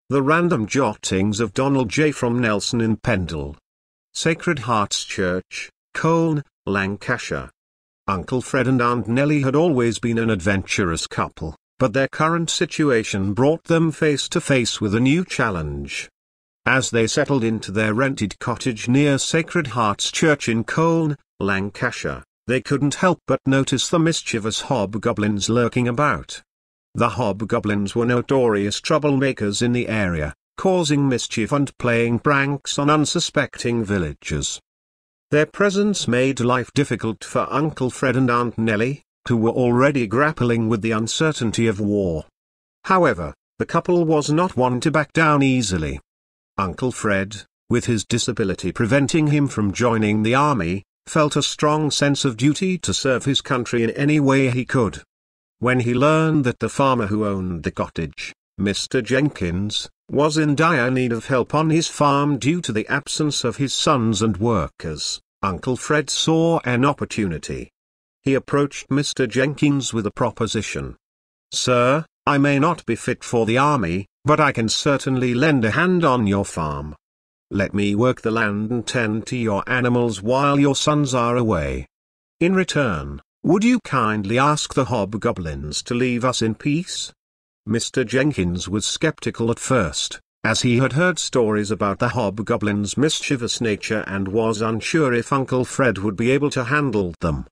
The Random Jottings of Donald J. from Nelson in Pendle. Sacred Hearts Church, Colne, Lancashire. Uncle Fred and Aunt Nelly had always been an adventurous couple, but their current situation brought them face to face with a new challenge. As they settled into their rented cottage near Sacred Hearts Church in Colne, Lancashire, they couldn't help but notice the mischievous hobgoblins lurking about. The hobgoblins were notorious troublemakers in the area, causing mischief and playing pranks on unsuspecting villagers. Their presence made life difficult for Uncle Fred and Aunt Nelly, who were already grappling with the uncertainty of war. However, the couple was not one to back down easily. Uncle Fred, with his disability preventing him from joining the army, felt a strong sense of duty to serve his country in any way he could. When he learned that the farmer who owned the cottage, Mr. Jenkins, was in dire need of help on his farm due to the absence of his sons and workers, Uncle Fred saw an opportunity. He approached Mr. Jenkins with a proposition. "Sir, I may not be fit for the army, but I can certainly lend a hand on your farm. Let me work the land and tend to your animals while your sons are away. In return, would you kindly ask the hobgoblins to leave us in peace?" Mr. Jenkins was skeptical at first, as he had heard stories about the hobgoblins' mischievous nature and was unsure if Uncle Fred would be able to handle them.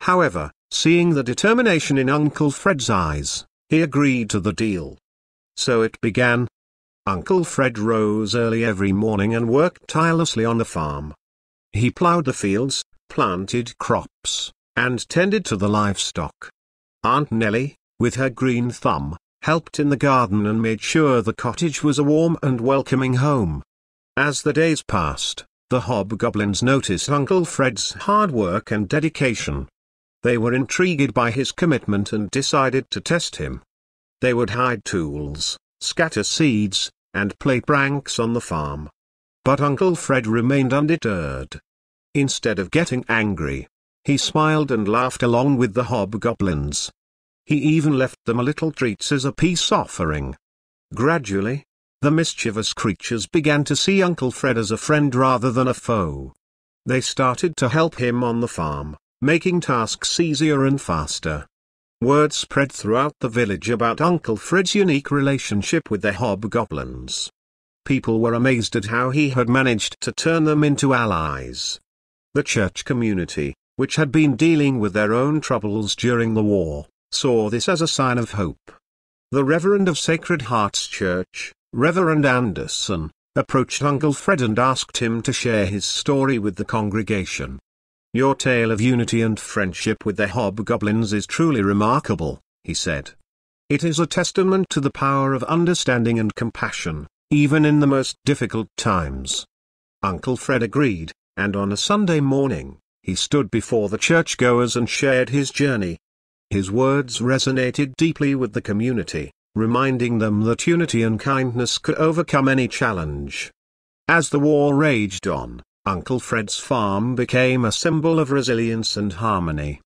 However, seeing the determination in Uncle Fred's eyes, he agreed to the deal. So it began. Uncle Fred rose early every morning and worked tirelessly on the farm. He plowed the fields, planted crops, and tended to the livestock. Aunt Nelly, with her green thumb, helped in the garden and made sure the cottage was a warm and welcoming home. As the days passed, the hobgoblins noticed Uncle Fred's hard work and dedication. They were intrigued by his commitment and decided to test him. They would hide tools, scatter seeds, and play pranks on the farm. But Uncle Fred remained undeterred. Instead of getting angry, he smiled and laughed along with the hobgoblins. He even left them a little treats as a peace offering. Gradually, the mischievous creatures began to see Uncle Fred as a friend rather than a foe. They started to help him on the farm, making tasks easier and faster. Word spread throughout the village about Uncle Fred's unique relationship with the hobgoblins. People were amazed at how he had managed to turn them into allies. The church community, which had been dealing with their own troubles during the war, saw this as a sign of hope. The Reverend of Sacred Hearts Church, Reverend Anderson, approached Uncle Fred and asked him to share his story with the congregation. "Your tale of unity and friendship with the hobgoblins is truly remarkable," he said. "It is a testament to the power of understanding and compassion, even in the most difficult times." Uncle Fred agreed, and on a Sunday morning, he stood before the churchgoers and shared his journey. His words resonated deeply with the community, reminding them that unity and kindness could overcome any challenge. As the war raged on, Uncle Fred's farm became a symbol of resilience and harmony.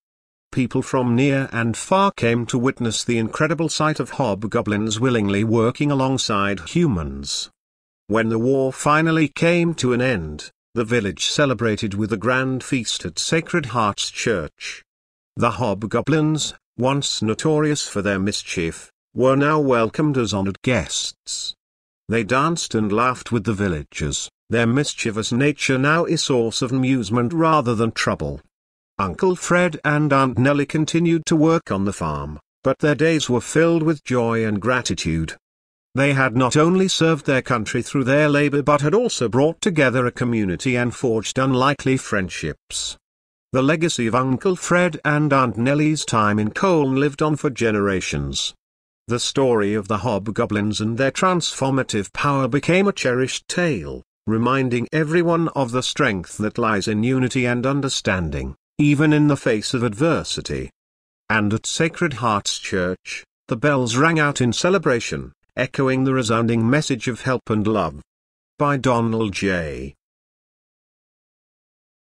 People from near and far came to witness the incredible sight of hobgoblins willingly working alongside humans. When the war finally came to an end, the village celebrated with a grand feast at Sacred Hearts Church. The hobgoblins, once notorious for their mischief, were now welcomed as honored guests. They danced and laughed with the villagers, their mischievous nature now a source of amusement rather than trouble. Uncle Fred and Aunt Nelly continued to work on the farm, but their days were filled with joy and gratitude. They had not only served their country through their labor but had also brought together a community and forged unlikely friendships. The legacy of Uncle Fred and Aunt Nelly's time in Colne lived on for generations. The story of the hobgoblins and their transformative power became a cherished tale, reminding everyone of the strength that lies in unity and understanding, even in the face of adversity. And at Sacred Hearts Church, the bells rang out in celebration, echoing the resounding message of help and love. By Donald J.